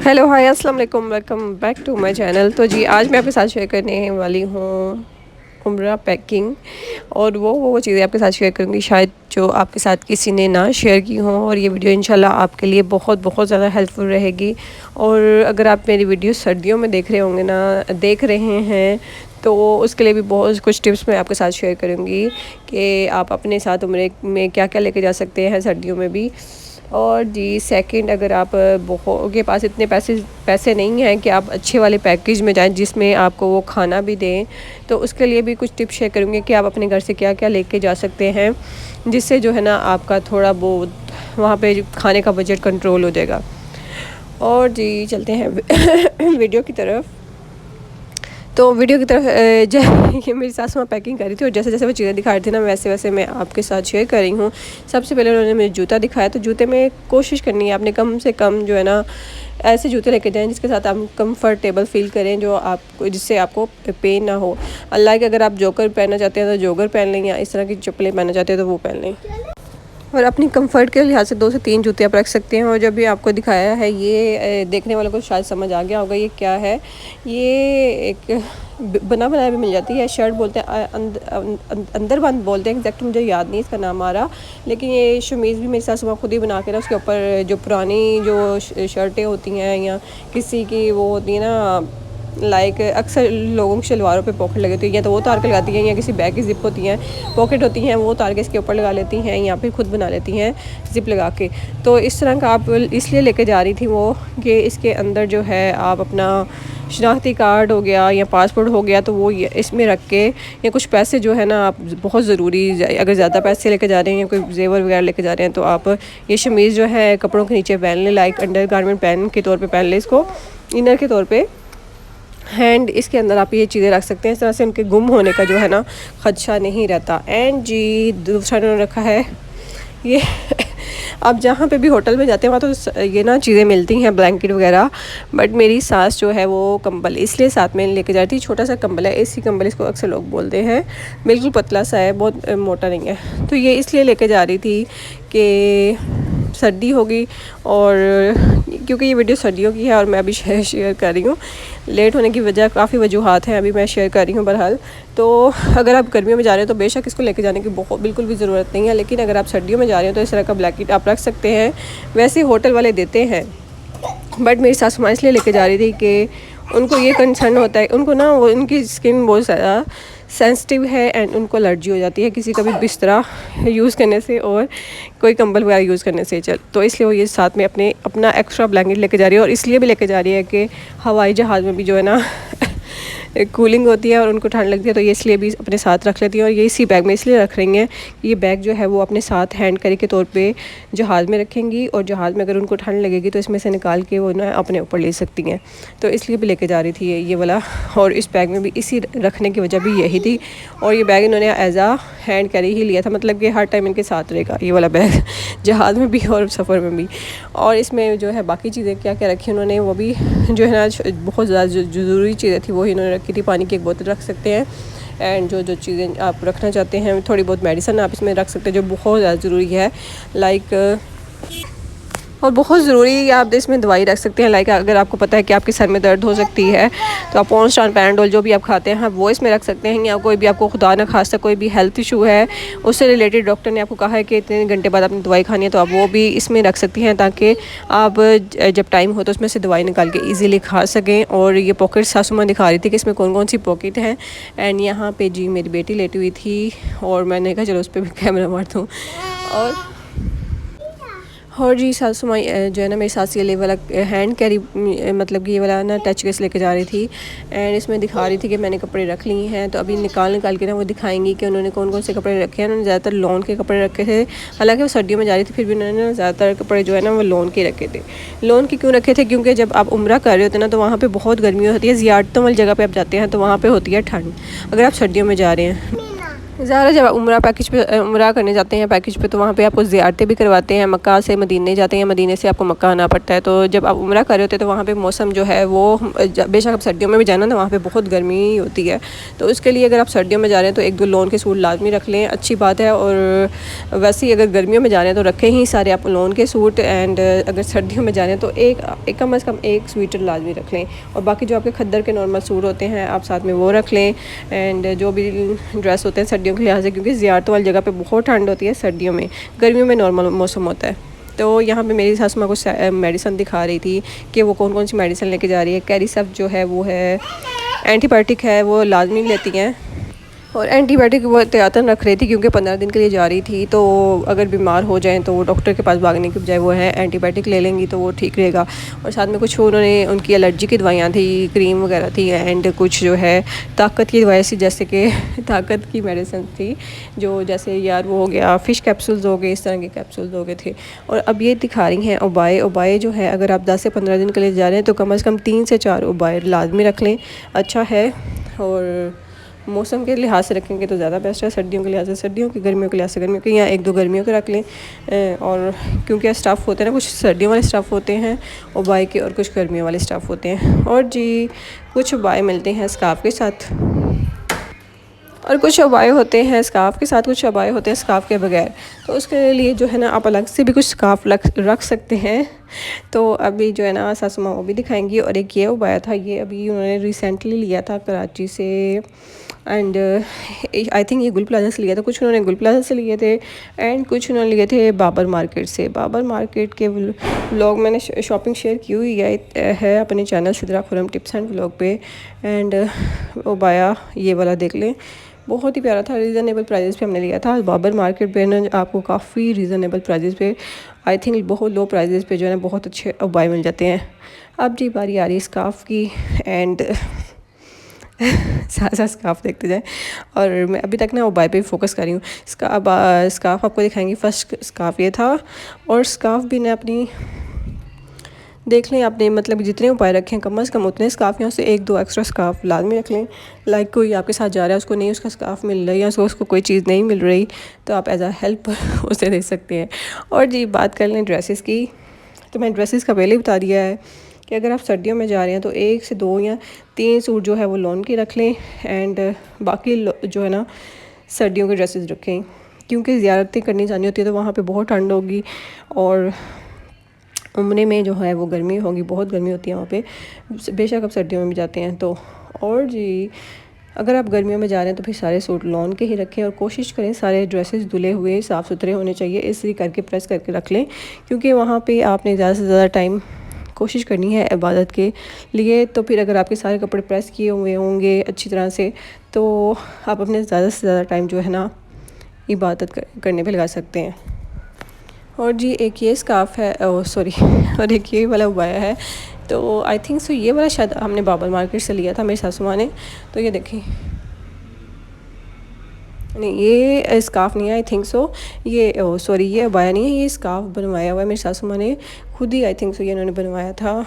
Hello hi अस्सलाम वालेकुम, welcome back to my channel. तो जी आज मैं आपके साथ शेयर करने वाली हूँ उम्रा पैकिंग, और वो चीज़ें आपके साथ शेयर करूँगी शायद जो आपके साथ किसी ने ना शेयर की हों। और ये वीडियो इंशाल्लाह आपके लिए बहुत बहुत ज़्यादा हेल्पफुल रहेगी। और अगर आप मेरी वीडियो सर्दियों में देख रहे होंगे ना, देख रहे हैं, तो उसके लिए भी बहुत कुछ टिप्स मैं आपके साथ शेयर करूँगी कि आप अपने साथ उम्रे में क्या क्या लेके जा सकते हैं सर्दियों में भी। और जी सेकंड, अगर आप बहुत के पास इतने पैसे नहीं हैं कि आप अच्छे वाले पैकेज में जाएं जिसमें आपको वो खाना भी दें, तो उसके लिए भी कुछ टिप्स शेयर करूँगी कि आप अपने घर से क्या क्या लेके जा सकते हैं, जिससे जो है ना आपका थोड़ा बहुत वहाँ पे खाने का बजट कंट्रोल हो जाएगा। और जी चलते हैं वीडियो की तरफ। तो वीडियो की तरफ ये मेरी सासू माँ पैकिंग कर रही थी, और जैसे जैसे वो चीज़ें दिखा रही थी ना, वैसे वैसे मैं आपके साथ शेयर कर रही हूँ। सबसे पहले उन्होंने मुझे जूता दिखाया, तो जूते में कोशिश करनी है आपने कम से कम जो है ना ऐसे जूते लेके जाएं जिसके साथ आप कंफर्टेबल फील करें, जो आपको जिससे आपको पेन ना हो। अल्लाह के अगर आप जोकर पहनना चाहते हैं तो जोकर पहन लें, या इस तरह की चप्पलें पहनना चाहते हैं तो वो पहन लें। और अपनी कंफर्ट के लिहाज से 2 से 3 जूते आप रख सकते हैं। और जब भी आपको दिखाया है ये देखने वालों को शायद समझ आ गया होगा ये क्या है। ये एक बना बनाया भी मिल जाती है, शर्ट बोलते हैं, अंदर बंद बोलते हैं, एग्जैक्ट मुझे याद नहीं इसका नाम आ रहा। लेकिन ये शमीज़ भी मेरी सासू माँ खुद ही बना के ना, उसके ऊपर जो पुरानी जो शर्टें होती हैं या किसी की वो होती है ना, लाइक अक्सर लोगों की शलवारों पे पॉकेट लगे होती है, या तो वो उतार के लगाती हैं, या किसी बैग की ज़िप होती हैं, पॉकेट होती हैं, वो उतार के इसके ऊपर लगा लेती हैं, या फिर खुद बना लेती हैं ज़िप लगा के। तो इस तरह का आप इसलिए लेके जा रही थी वो कि इसके अंदर जो है आप अपना शनाख्ती कार्ड हो गया या पासपोर्ट हो गया, तो वो इसमें रख के, या कुछ पैसे जो है ना आप बहुत ज़रूरी, अगर ज़्यादा पैसे लेके जा रहे हैं या कोई जेवर वगैरह लेके जा रहे हैं, तो आप ये शमीज़ जो है कपड़ों के नीचे पहन लें, लाइक अंडर गारमेंट पहन के तौर पर पहन लें, इसको इनर के तौर पर। हैंड इसके अंदर आप ये चीज़ें रख सकते हैं, इस तरह से उनके गुम होने का जो है ना खदशा नहीं रहता। एंड जी दूसरा उन्होंने रखा है ये आप जहाँ पे भी होटल में जाते हैं वहाँ तो ये ना चीज़ें मिलती हैं, ब्लैंकेट वगैरह, बट मेरी सास जो है वो कंबल इसलिए साथ में लेके जा रही थी। छोटा सा कंबल है, एसी कंबल इसको अक्सर लोग बोलते हैं, बिल्कुल पतला सा है, बहुत मोटा नहीं है। तो ये इसलिए लेके जा रही थी कि सर्दी होगी, और क्योंकि ये वीडियो सर्दियों की है और मैं अभी शेयर कर रही हूँ। लेट होने की वजह काफ़ी वजूहात हैं, अभी मैं शेयर कर रही हूँ बहरहाल। तो अगर आप गर्मियों में जा रहे हो तो बेशक इसको लेके जाने की बिल्कुल भी ज़रूरत नहीं है, लेकिन अगर आप सर्दियों में जा रहे हो तो इस तरह का ब्लैंकेट आप रख सकते हैं। वैसे होटल वाले देते हैं, बट मेरी सासू माँ इसलिए लेके जा रही थी कि उनको ये कंसर्न होता है, उनको ना वो उनकी स्किन बहुत ज़्यादा सेंसिटिव है, एंड उनको एलर्जी हो जाती है किसी का भी बिस्तरा यूज़ करने से और कोई कंबल वगैरह यूज़ करने से। तो इसलिए वो ये साथ में अपना एक्स्ट्रा ब्लैंकेट लेके जा रही है, और इसलिए भी लेके जा रही है कि हवाई जहाज़ में भी जो है ना कूलिंग होती है और उनको ठंड लगती है, तो ये इसलिए भी अपने साथ रख लेती हैं। और ये इसी बैग में इसलिए रख रही हैं कि ये बैग जो है वो अपने साथ हैंड कैरी के तौर पे जहाज़ में रखेंगी, और जहाज़ में अगर उनको ठंड लगेगी तो इसमें से निकाल के वो ना अपने ऊपर ले सकती हैं। तो इसलिए भी लेके जा रही थी ये वाला, और इस बैग में भी इसी रखने की वजह भी यही थी। और ये बैग इन्होंने एज आ हैंड कैरी ही लिया था, मतलब कि हर टाइम इनके साथ रहेगा ये वाला बैग, जहाज़ में भी और सफ़र में भी। और इसमें जो है बाकी चीज़ें क्या क्या रखी उन्होंने, वो भी जो है ना बहुत ज़्यादा ज़रूरी चीज़ें थी वही इन्होंने रखी थी। पानी की एक बोतल रख सकते हैं, एंड जो चीज़ें आप रखना चाहते हैं, थोड़ी बहुत मेडिसिन आप इसमें रख सकते हैं जो बहुत ज़्यादा ज़रूरी है, लाइक और बहुत ज़रूरी आप इसमें दवाई रख सकते हैं। लाइक अगर आपको पता है कि आपके सर में दर्द हो सकती है तो आप पॉन्स्टान पैराडोल जो भी आप खाते हैं वो इसमें रख सकते हैं। या कोई भी आपको खुदा न खास्ता कोई भी हेल्थ इशू है, उससे रिलेटेड डॉक्टर ने आपको कहा है कि इतने घंटे बाद आपने दवाई खानी है, तो आप वो भी इसमें रख सकती हैं, ताकि आप जब टाइम हो तो उसमें से दवाई निकाल के ईज़िली खा सकें। और ये पॉकेट सासू माँ दिखा रही थी कि इसमें कौन कौन सी पॉकेट हैं। एंड यहाँ पर जी मेरी बेटी लेटी हुई थी, और मैंने कहा चलो उस पर भी कैमरा मार दूँ। और जी सासू माँ जो है ना मेरी सास ये वाला हैंड कैरी, मतलब कि ये वाला ना टच केस लेके जा रही थी, एंड इसमें दिखा रही थी कि मैंने कपड़े रख लिए हैं। तो अभी निकाल के ना वो दिखाएंगी कि उन्होंने कौन कौन से कपड़े रखे हैं। उन्होंने ज़्यादातर लॉन के कपड़े रखे थे, हालांकि वो सर्दियों में जा रही थी, फिर भी उन्होंने ज़्यादातर कपड़े जो है ना वो लॉन के रखे थे। लॉन के क्यों रखे थे? क्योंकि जब आप उम्रा कर रहे होते हैं ना तो वहाँ पर बहुत गर्मी होती है, ज़ियारतों वाली जगह पर आप जाते हैं तो वहाँ पर होती है ठंड, अगर आप सर्दियों में जा रहे हैं। ज़्यादा जब उम्रा पैकेज पे उम्रा करने जाते हैं पैकेज पे, तो वहाँ पे आपको ज़ियारतें भी करवाते हैं। मक्का से मदीने जाते हैं, मदीने से आपको मक्का आना पड़ता है। तो जब आप उम्रा कर रहे होते हैं तो वहाँ पे मौसम जो है वो बेशक आप सर्दियों में भी जाना ना, वहाँ पे बहुत गर्मी होती है। तो उसके लिए अगर आप सर्दियों में जा रहे हैं तो 1-2 लोन के सूट लाजमी रख लें, अच्छी बात है। और वैसे ही अगर गर्मियों में जा रहे हैं तो रखें ही सारे आप लोन के सूट। एंड अगर सर्दियों में जा रहे हैं तो एक कम अज़ कम एक स्वेटर लाजमी रख लें, और बाकी जो आपके खद्दर के नॉर्मल सूट होते हैं आप साथ में वो रख लें। एंड जो भी ड्रेस होते हैं सर्दियों के लिहाज से, क्योंकि ज़ियारतों वाली जगह पे बहुत ठंड होती है सर्दियों में, गर्मियों में नॉर्मल मौसम होता है। तो यहाँ पे मेरी सासू माँ कुछ मेडिसिन दिखा रही थी कि वो कौन कौन सी मेडिसिन लेके जा रही है। कैरिसफ जो है वो है एंटीबायोटिक है, वो लाजमी लेती हैं। और एंटीबायोटिक वो एहतियातन रख रही थी क्योंकि 15 दिन के लिए जा रही थी, तो अगर बीमार हो जाएं तो वो डॉक्टर के पास भागने के बजाय वो है एंटीबायोटिक ले लेंगी तो वो ठीक रहेगा। और साथ में कुछ उन्होंने उनकी एलर्जी की दवाइयाँ थी, क्रीम वगैरह थी, एंड कुछ जो है ताकत की दवाई थी, जैसे कि ताकत की मेडिसिन थी, जो जैसे यार वो हो गया फ़िश कैप्सूल्स हो गए, इस तरह के कैप्सूल्स हो गए थे। और अब ये दिखा रही हैं उबाए जो है, अगर आप 10 से 15 दिन के लिए जा रहे हैं तो कम से कम 3 से 4 उबाए लाजमी रख लें, अच्छा है। और मौसम के लिहाज से रखेंगे तो ज़्यादा बेस्ट है, सर्दियों के लिहाज से सर्दियों की, गर्मियों के लिहाज से गर्मियों के, या 1-2 गर्मियों के रख लें। और क्योंकि स्टाफ होते हैं ना, कुछ सर्दियों वाले स्टाफ होते हैं उबाई के और कुछ गर्मियों वाले स्टाफ होते हैं। और जी कुछ उबाए मिलते हैं स्कार्फ के साथ, और कुछ अबाए होते हैं स्कार्फ के साथ, कुछ अबाए होते हैं स्कार्फ के बगैर। तो उसके लिए जो है ना आप अलग से भी कुछ स्कार्फ रख सकते हैं। तो अभी जो है ना सासू माँ वो भी दिखाएंगी। और एक ये उबाया था, ये अभी उन्होंने रिसेंटली लिया था कराची से, एंड आई थिंक ये गुल प्लाजा से लिया था। कुछ उन्होंने गुल प्लाजा से लिए थे एंड कुछ उन्होंने लिए थे बाबर मार्केट से। बाबर मार्केट के व्लॉग मैंने शॉपिंग शेयर की हुई है अपने channel Sidra Khurram tips and vlog पे। एंड उबाया ये वाला देख लें, बहुत ही प्यारा था, रीज़नेबल प्राइजेस पे हमने लिया था। बाबर मार्केट पे ना आपको काफ़ी रीज़नेबल प्राइजेस पे, आई थिंक बहुत लो प्राइजेस पे जो है ना बहुत अच्छे उबाए मिल जाते हैं। अब जी बारी आ रही है स्कार्फ की, एंड साथ साथ स्कार्फ देखते जाएं। और मैं अभी तक ना उबाए पे फोकस कर रही हूँ। स्कार्फ आपको दिखाएंगी। फर्स्ट स्कार्फ ये था, और स्कार्फ भी ने अपनी देख लें आपने, मतलब जितने उपाय रखें कम से कम उतने स्कार्फ, यहाँ से 1-2 एक्स्ट्रा स्कार्फ लाजमी रख लें। लाइक कोई आपके साथ जा रहा है, उसको नहीं उसका स्कार्फ मिल रहा है, या उसको कोई चीज़ नहीं मिल रही, तो आप एज अ हेल्प उसे दे सकते हैं। और जी बात कर लें ड्रेसेस की, तो मैं ड्रेसेस का पहले ही बता दिया है कि अगर आप सर्दियों में जा रहे हैं तो 1 से 2 या 3 सूट जो है वो लॉन के रख लें। एंड बाकी जो है ना सर्दियों के ड्रेसेस रखें, क्योंकि ज़ियारतें करनी जानी होती है तो वहाँ पे बहुत ठंड होगी, और उम्रे में जो है वो गर्मी होगी, बहुत गर्मी होती है वहाँ पे, बेशक आप सर्दियों में भी जाते हैं तो। और जी अगर आप गर्मियों में जा रहे हैं तो फिर सारे सूट लॉन के ही रखें, और कोशिश करें सारे ड्रेसेस धुले हुए साफ़ सुथरे होने चाहिए, इसलिए करके प्रेस करके रख लें, क्योंकि वहाँ पे आपने ज़्यादा से ज़्यादा टाइम कोशिश करनी है इबादत के लिए। तो फिर अगर आपके सारे कपड़े प्रेस किए हुए होंगे अच्छी तरह से, तो आप अपने ज़्यादा से ज़्यादा टाइम जो है ना इबादत करने पे लगा सकते हैं। और जी एक ये स्कार्फ है, सॉरी और एक ये वाला उबाया है। तो आई थिंक सो ये वाला शायद हमने बाबर मार्केट से लिया था मेरी सासू माँ ने। तो ये देखें, नहीं ये स्कार्फ नहीं है, आई थिंक सो ये सॉरी ये उबाया नहीं है, ये स्कार्फ बनवाया हुआ है मेरी सासू माँ ने खुद ही, आई थिंक सो ये इन्होंने बनवाया था।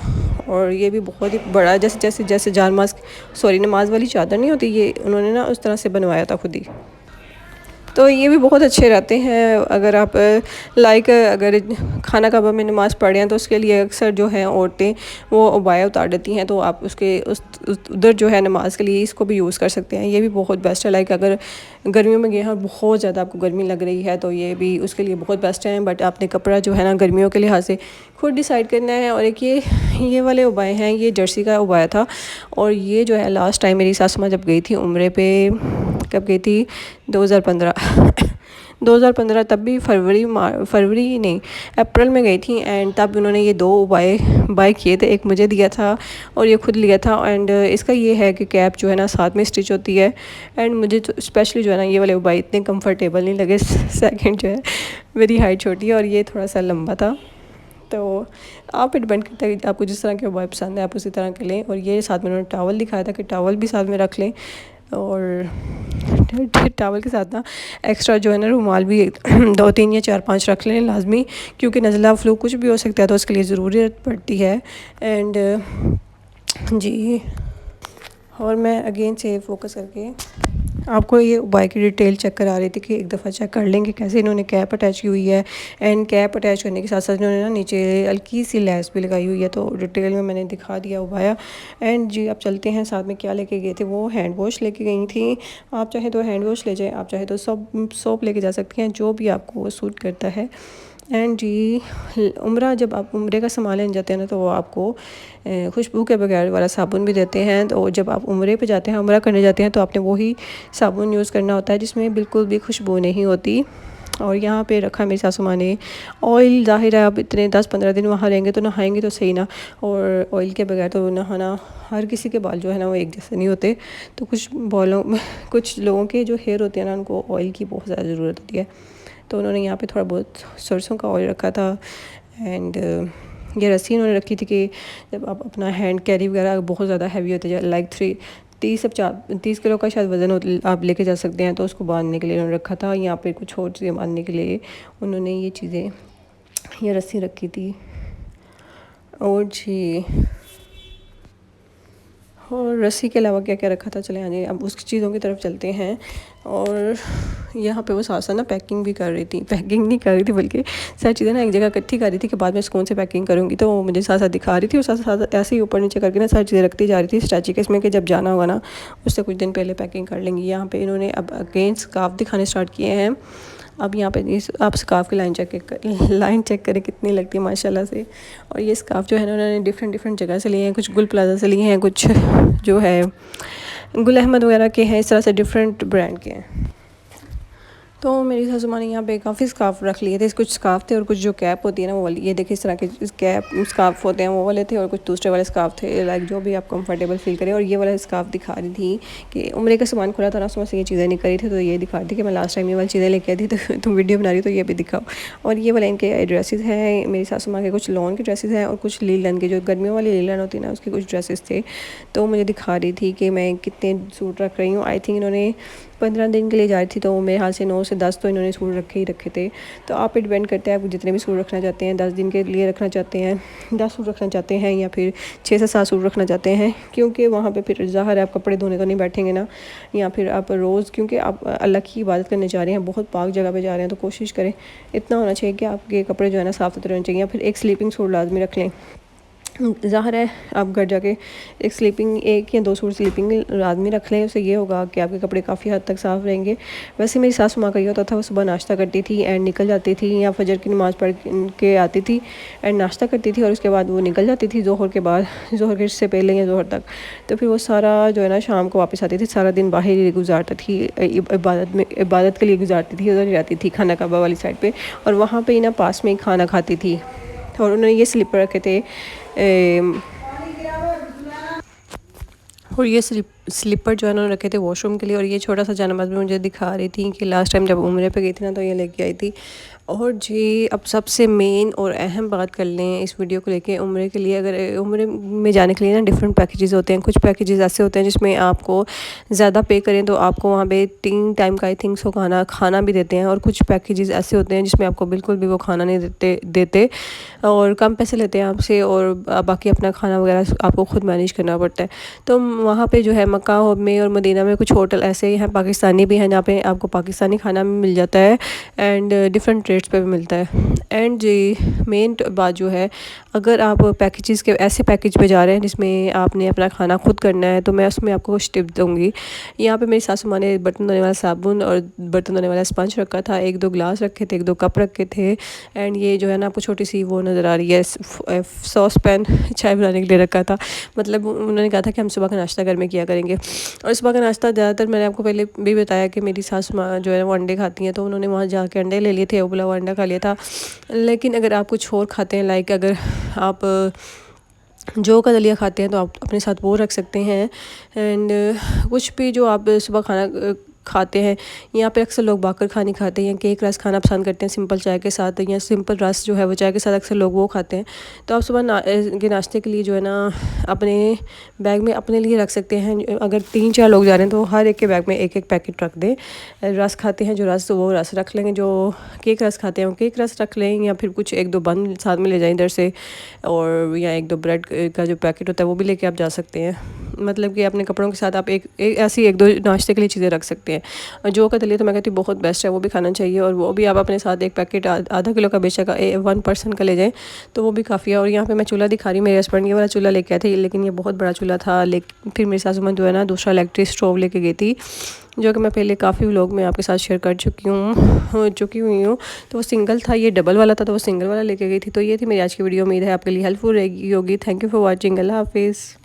और ये भी बहुत ही बड़ा, जैसे नमाज वाली चादर नहीं होती, ये उन्होंने ना उस तरह से बनवाया था खुद ही। तो ये भी बहुत अच्छे रहते हैं। अगर आप अगर खाना काबा में नमाज़ पढ़े हैं तो उसके लिए अक्सर जो है औरतें वो उबाया उतार देती हैं, तो आप उसके उधर जो है नमाज के लिए इसको भी यूज़ कर सकते हैं। ये भी बहुत बेस्ट है। लाइक अगर गर्मियों में गए हैं और बहुत ज़्यादा आपको गर्मी लग रही है तो ये भी उसके लिए बहुत बेस्ट है। बट आपने कपड़ा जो है ना गर्मियों के लिहाज से खुद डिसाइड करना है। और एक ये वाले उबाए हैं, ये जर्सी का उबाया था। और ये जो है लास्ट टाइम मेरी सासू माँ जब गई थी उम्रे पे, कब गई थी 2015 तब भी फरवरी नहीं अप्रैल में गई थी। एंड तब उन्होंने ये 2 बाय किए थे, एक मुझे दिया था और ये खुद लिया था। एंड इसका ये है कि कैप जो है ना साथ में स्टिच होती है। एंड मुझे तो स्पेशली जो है ना ये वाले बाय इतने कंफर्टेबल नहीं लगे। सेकंड जो है मेरी हाइट छोटी है और ये थोड़ा सा लंबा था। तो आप पे डिपेंड करता है कि आपको जिस तरह के बॉय पसंद है आप उसी तरह के लें। और ये साथ में उन्होंने टॉवल दिखाया था कि टॉवल भी साथ में रख लें। और टॉवल के साथ ना एक्स्ट्रा जो है ना रुमाल भी 2-3 या 4-5 रख लें लाजमी, क्योंकि नज़ला फ्लू कुछ भी हो सकता है तो उसके लिए ज़रूरत पड़ती है। एंड जी और मैं अगेन से फोकस करके आपको ये उबाय की डिटेल चेक करा रही थी कि एक दफ़ा चेक कर लेंगे कैसे इन्होंने कैप अटैच की हुई है। एंड कैप अटैच करने के साथ साथ इन्होंने ना नीचे हल्की सी लैस भी लगाई हुई है, तो डिटेल में मैंने दिखा दिया उबाया। एंड जी आप चलते हैं, साथ में क्या लेके गए थे, वो हैंड वॉश लेके गई थी। आप चाहे तो हैंड वॉश ले जाएँ, आप चाहे तो सोप लेके जा सकती हैं, जो भी आपको सूट करता है। एंड जी उम्रा, जब आप उम्रे का सामान लेने जाते हैं ना, तो वो आपको खुशबू के बगैर वाला साबुन भी देते हैं। तो जब आप उम्रे पे जाते हैं, उम्रा करने जाते हैं, तो आपने वही साबुन यूज़ करना होता है जिसमें बिल्कुल भी खुशबू नहीं होती। और यहाँ पे रखा मेरी सासू माँ ने ऑयल। ज़ाहिर है आप इतने 10-15 दिन वहाँ रहेंगे तो नहाएंगे तो सही ना, और ऑयल के बगैर तो नहाना, हर किसी के बाल जो है ना वो एक जैसे नहीं होते। तो कुछ लोगों के जो हेयर होते हैं ना, उनको ऑयल की बहुत ज़्यादा ज़रूरत होती है। तो उन्होंने यहाँ पे थोड़ा बहुत सरसों का ऑयल रखा था। एंड ये रस्सी उन्होंने रखी थी कि जब आप अपना हैंड कैरी वगैरह बहुत ज़्यादा हैवी होते जाए, लाइक 30 किलो का शायद वज़न आप लेके जा सकते हैं, तो उसको बांधने के लिए उन्होंने रखा था। यहाँ पे कुछ और चीज़ें बांधने के लिए उन्होंने ये रस्सी रखी थी। और जी, और रस्सी के अलावा क्या क्या रखा था, चले आइए अब उस चीज़ों की तरफ चलते हैं। और यहाँ पे वो साथ साथ ना पैकिंग भी कर रही थी, पैकिंग नहीं कर रही थी बल्कि सारी चीज़ें ना एक जगह इकट्ठी कर रही थी कि बाद में कौन से पैकिंग करूँगी, तो वो मुझे साथ साथ दिखा रही थी और साथ साथ ऐसे ही ऊपर नीचे करके ना सारी चीज़ें रखती जा रही थी स्ट्रैची केस में, कि जब जाना होगा ना उससे कुछ दिन पहले पैकिंग कर लेंगी। यहाँ पे इन्होंने अब अगेन स्कार्फ दिखाने स्टार्ट किए हैं। अब यहाँ पे आप स्कार्फ की लाइन चेक करें कितनी लगती है माशाल्लाह से। और ये स्कार्फ जो है ना, उन्होंने डिफरेंट जगह से लिए हैं, कुछ गुल प्लाजा से लिए हैं, कुछ जो है गुल अहमद वगैरह के हैं, इस तरह से डिफरेंट ब्रांड के हैं। तो मेरी सासू माँ ने यहाँ पे काफ़ी स्कार्फ रख लिए थे, कुछ स्कार्फ थे और कुछ जो कैप होती है ना वो वाली, ये देखिए इस तरह के कैप स्कार्फ होते हैं वो वाले थे, और कुछ दूसरे वाले स्कार्फ थे, लाइक जो भी आप कंफर्टेबल फील करें। और ये वाला स्कार्फ दिखा रही थी कि उम्रे का सामान खुला था ना, उसमें से ये चीज़ें नहीं करी थी, तो ये दिखा रही थी कि मैं लास्ट टाइम ये वाली चीज़ें लेके आई थी, तो तुम वीडियो बना रही हो तो ये भी दिखाओ। और ये वाले इनके ड्रेसेस हैं, मेरी सासू माँ के कुछ लॉन के ड्रेसेस हैं और कुछ लीलन के, जो गर्मियों वाली लीलन होती है ना, उसके कुछ ड्रेसेस थे। तो मुझे दिखा रही थी कि मैं कितने सूट रख रही हूँ। आई थिंक इन्होंने 15 दिन के लिए जा रही थी, तो मेरे हाल से 9 से 10 तो इन्होंने सूट रखे थे। तो आप पे डिपेंड करते हैं, आप जितने भी सूट रखना चाहते हैं, 10 दिन के लिए रखना चाहते हैं, 10 सूट रखना चाहते हैं, या फिर 6 से 7 सूट रखना चाहते हैं। क्योंकि वहाँ पे फिर ज़ाहिर है आप कपड़े धोने तो नहीं बैठेंगे ना, या फिर आप रोज़, क्योंकि आप अल्लाह की इबादत करने जा रहे हैं, बहुत पाक जगह पे जा रहे हैं, तो कोशिश करें इतना होना चाहिए कि आपके कपड़े जो है ना साफ़ सुथरे होने चाहिए। या फिर एक स्लीपिंग सूट लाजमी रख लें। ज़ाहिर है आप घर जाके एक या 2 सूट स्लीपिंग लाजमी रख लें, उससे ये होगा कि आपके कपड़े काफ़ी हद तक साफ़ रहेंगे। वैसे मेरी सासू माँ का ये होता था, वो सुबह नाश्ता करती थी एंड निकल जाती थी, या फजर की नमाज़ पढ़ के आती थी एंड नाश्ता करती थी, और उसके बाद वो निकल जाती थी ज़ोहर के बाद, ज़ोहर के से पहले या ज़ोहर तक। तो फिर वो सारा जो है ना शाम को वापस आती थी, सारा दिन बाहर ही गुजारती थी, इबादत के लिए गुजारती थी, उधर ही रहती थी खाना काबा वाली साइड पर, और वहाँ पर ही ना पास में ही खाना खाती थी। और उन्होंने ये स्लीपर रखे थे और ये स्लीपर जो है उन्होंने रखे थे वॉशरूम के लिए। और ये छोटा सा जानबाज भी मुझे दिखा रही थी कि लास्ट टाइम जब उम्रे पे गई थी ना, तो ये लेके आई थी। और जी अब सबसे मेन और अहम बात कर लें इस वीडियो को लेके, उम्रे के लिए, अगर उम्रे में जाने के लिए ना डिफरेंट पैकेजेस होते हैं। कुछ पैकेजेस ऐसे होते हैं जिसमें आपको ज़्यादा पे करें तो आपको वहाँ पे 3 टाइम का आई थिंक सो खाना भी देते हैं, और कुछ पैकेजेस ऐसे होते हैं जिसमें आपको बिल्कुल भी वो खाना नहीं देते और कम पैसे लेते हैं आपसे, और बाकी अपना खाना वगैरह आपको खुद मैनेज करना पड़ता है। तो वहाँ पे जो है मक्का में और मदीना में कुछ होटल ऐसे ही हैं पाकिस्तानी भी हैं, जहाँ पे आपको पाकिस्तानी खाना भी मिल जाता है एंड डिफरेंट रेट्स पे भी मिलता है। एंड जी मेन बात जो है, अगर आप ऐसे पैकेज पे जा रहे हैं जिसमें आपने अपना खाना खुद करना है, तो मैं उसमें आपको कुछ टिप दूँगी। यहाँ पे मेरी सासू माँ ने बर्तन धोने वाला साबुन और बर्तन धोने वाला स्पंज रखा था, 1-2 ग्लास रखे थे, 1-2 कप रखे थे। एंड ये जो है ना आपको छोटी सी वो नज़र आ रही है सॉस पैन चाय बनाने के लिए रखा था। मतलब उन्होंने कहा था कि हम सुबह का नाश्ता घर में किया करेंगे। और सुबह का नाश्ता ज़्यादातर मैंने आपको पहले भी बताया कि मेरी सासू माँ जो है वो अंडे खाती हैं, तो उन्होंने वहाँ जाके अंडे ले लिए थे, उबला हुआ अंडा खा लिया था। लेकिन अगर आप कुछ और खाते हैं, लाइक अगर आप जौ का दलिया खाते हैं, तो आप अपने साथ वो रख सकते हैं। एंड कुछ भी जो आप सुबह खाना खाते हैं, यहाँ पे अक्सर लोग बाकर खानी खाते हैं या केक रस खाना पसंद करते हैं सिंपल चाय के साथ, या सिंपल रस जो है वो चाय के साथ अक्सर लोग वो खाते हैं। तो आप सुबह के नाश्ते के लिए जो है ना अपने बैग में अपने लिए रख सकते हैं। अगर 3-4 लोग जा रहे हैं तो हर एक के बैग में 1-1 पैकेट रख दें। रस खाते हैं जो रस, तो वो रस रख लेंगे, जो केक रस खाते हैं वो केक रस रख लें, या फिर कुछ 1-2 बन साथ में ले जाएं इधर से, और या 1-2 ब्रेड का जो पैकेट होता है वो भी लेके आप जा सकते हैं। मतलब कि अपने कपड़ों के साथ आप ऐसी एक दो नाश्ते के लिए चीज़ें रख सकते हैं। जो के लिए तो मैं कहती हूँ बहुत बेस्ट है, वो भी खाना चाहिए। और वो भी आप अपने साथ एक पैकेट आधा किलो का बेशक 1 पर्सन का ले जाएँ तो वो भी काफ़ी है। और यहाँ पे मैं चूल्हा दिखा रही हूँ, मेरे हस्बैंड ये वाला चूल्हा लेके आए थे, लेकिन ये बहुत बड़ा चूल्हा था। लेकिन फिर मेरी सासू माँ जो है ना दूसरा इलेक्ट्रिक स्टोव लेके गई थी, जो कि मैं पहले काफ़ी व्लॉग में आपके साथ शेयर कर चुकी हुई हूँ। तो वो सिंगल था, ये डबल वाला था, तो वो सिंगल वाला लेके गई थी। तो ये थी मेरी आज की वीडियो। उम्मीद है आपके लिए हेल्पफुल रहेगी होगी। Thank you for watching. अल्लाह हाफिज़।